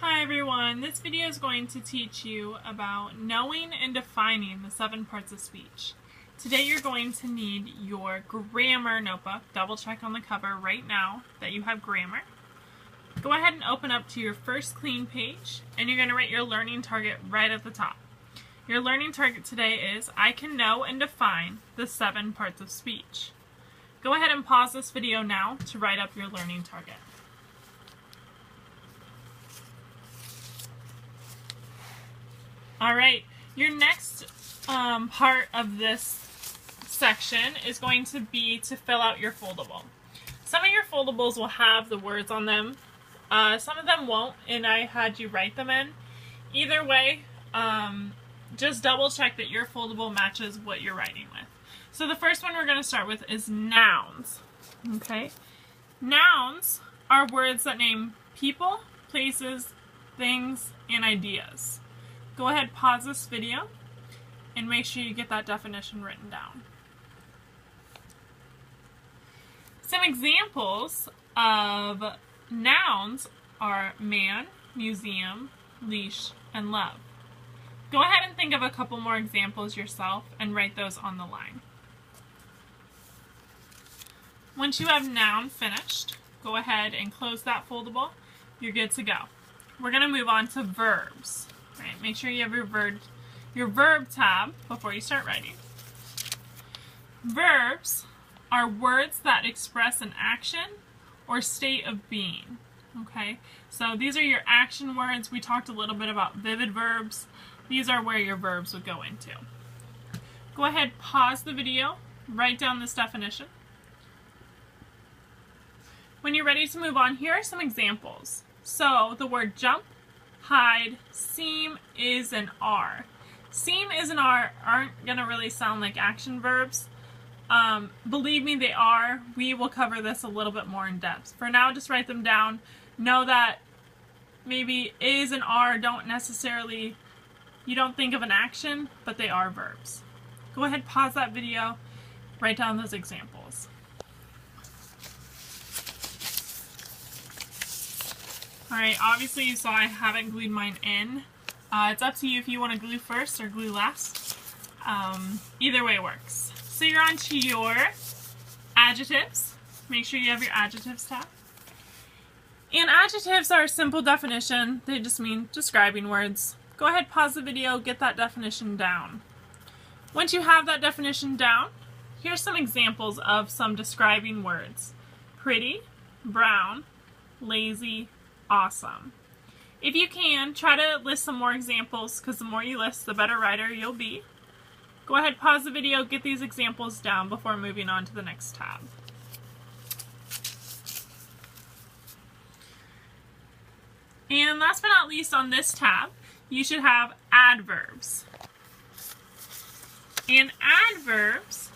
Hi everyone, this video is going to teach you about knowing and defining the 7 parts of speech. Today you're going to need your grammar notebook. Double check on the cover right now that you have grammar. Go ahead and open up to your first clean page and you're going to write your learning target right at the top. Your learning target today is I can know and define the 7 parts of speech. Go ahead and pause this video now to write up your learning target. Alright, your next part of this section is going to be to fill out your foldable. Some of your foldables will have the words on them. Some of them won't, and I had you write them in. Either way, just double check that your foldable matches what you're writing with. So the first one we're going to start with is nouns. Okay, nouns are words that name people, places, things, and ideas. Go ahead, pause this video, and make sure you get that definition written down. Some examples of nouns are man, museum, leash, and love. Go ahead and think of a couple more examples yourself and write those on the line. Once you have noun finished, go ahead and close that foldable. You're good to go. We're going to move on to verbs. Right, make sure you have your verb tab before you start writing. Verbs are words that express an action or state of being. Okay, so these are your action words. We talked a little bit about vivid verbs. These are where your verbs would go into. Go ahead, pause the video, write down this definition. When you're ready to move on, here are some examples. So the word jump, hide, seem, is, and are. Seem, is, and are aren't going to really sound like action verbs. Believe me, they are. We will cover this a little bit more in depth. For now, just write them down. Know that maybe is and are don't necessarily, you don't think of an action, but they are verbs. Go ahead, pause that video, write down those examples. Alright, obviously you saw I haven't glued mine in. It's up to you if you want to glue first or glue last. Either way works. So you're on to your adjectives. Make sure you have your adjectives tab. And adjectives are a simple definition. They just mean describing words. Go ahead, pause the video, get that definition down. Once you have that definition down, here's some examples of some describing words. Pretty, brown, lazy, awesome. If you can, try to list some more examples because the more you list, the better writer you'll be. Go ahead, pause the video, get these examples down before moving on to the next tab. And last but not least on this tab, you should have adverbs. And adverbs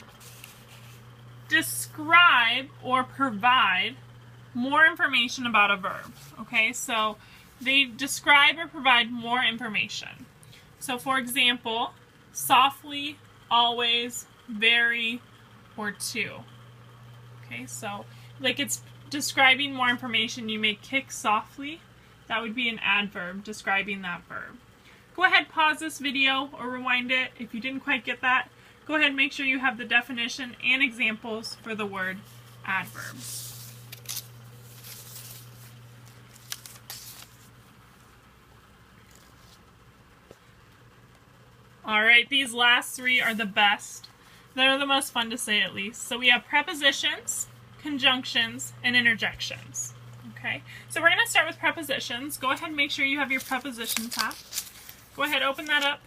describe or provide more information about a verb. Okay, so they describe or provide more information. So for example, softly, always, very, or to. Okay, so like it's describing more information. You may kick softly. That would be an adverb describing that verb. Go ahead, pause this video or rewind it. If you didn't quite get that, go ahead and make sure you have the definition and examples for the word adverb. Alright, these last 3 are the best. They're the most fun to say at least. So we have prepositions, conjunctions, and interjections. Okay, so we're going to start with prepositions. Go ahead and make sure you have your preposition tab. Go ahead, open that up.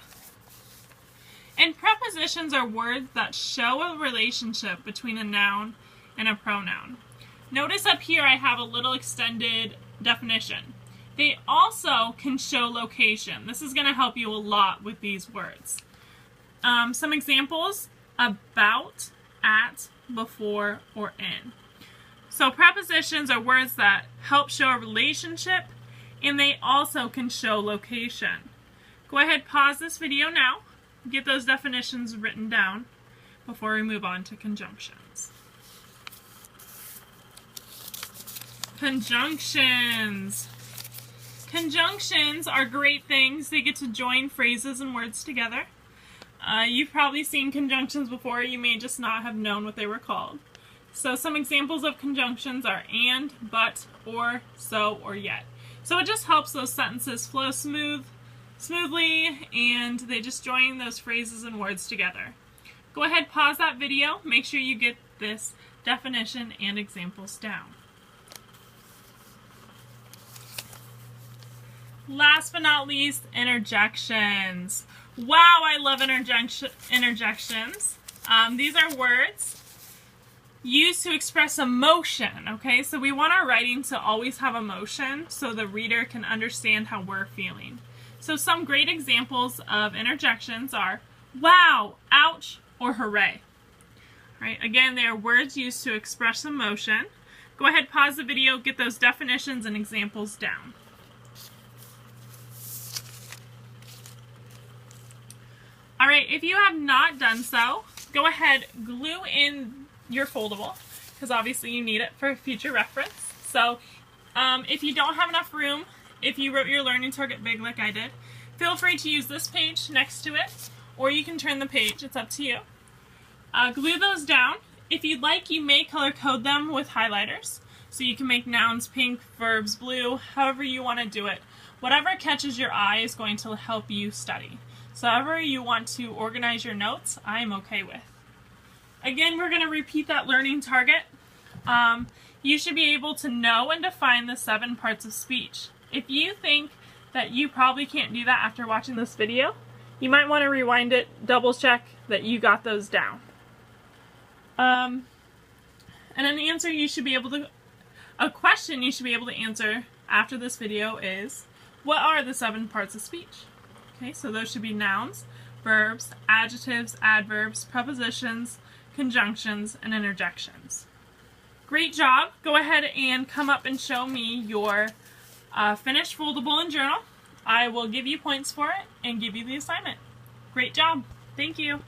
And prepositions are words that show a relationship between a noun and a pronoun. Notice up here I have a little extended definition. They also can show location. This is going to help you a lot with these words. Some examples: about, at, before, or in. So prepositions are words that help show a relationship, and they also can show location. Go ahead, pause this video now, get those definitions written down before we move on to conjunctions. Conjunctions. Conjunctions are great things. They get to join phrases and words together. You've probably seen conjunctions before. You may just not have known what they were called. So some examples of conjunctions are and, but, or, so, or yet. So it just helps those sentences flow smoothly, and they just join those phrases and words together. Go ahead, pause that video. Make sure you get this definition and examples down. Last but not least, interjections. Wow, I love interjections. These are words used to express emotion, okay? So we want our writing to always have emotion so the reader can understand how we're feeling. So some great examples of interjections are wow, ouch, or hooray. All right, again, they are words used to express emotion. Go ahead, pause the video, get those definitions and examples down. All right, if you have not done so, go ahead, glue in your foldable, because obviously you need it for future reference. So if you don't have enough room, if you wrote your learning target big like I did, feel free to use this page next to it, or you can turn the page, it's up to you. Glue those down. If you'd like, you may color code them with highlighters. So you can make nouns pink, verbs blue, however you want to do it. Whatever catches your eye is going to help you study. So however you want to organize your notes, I'm okay with. Again, we're going to repeat that learning target. You should be able to know and define the 7 parts of speech. If you think that you probably can't do that after watching this video, you might want to rewind it, double check that you got those down. And an answer you should be able to, a question you should be able to answer after this video is, what are the 7 parts of speech? Okay, so those should be nouns, verbs, adjectives, adverbs, prepositions, conjunctions, and interjections. Great job. Go ahead and come up and show me your finished foldable and journal. I will give you points for it and give you the assignment. Great job. Thank you.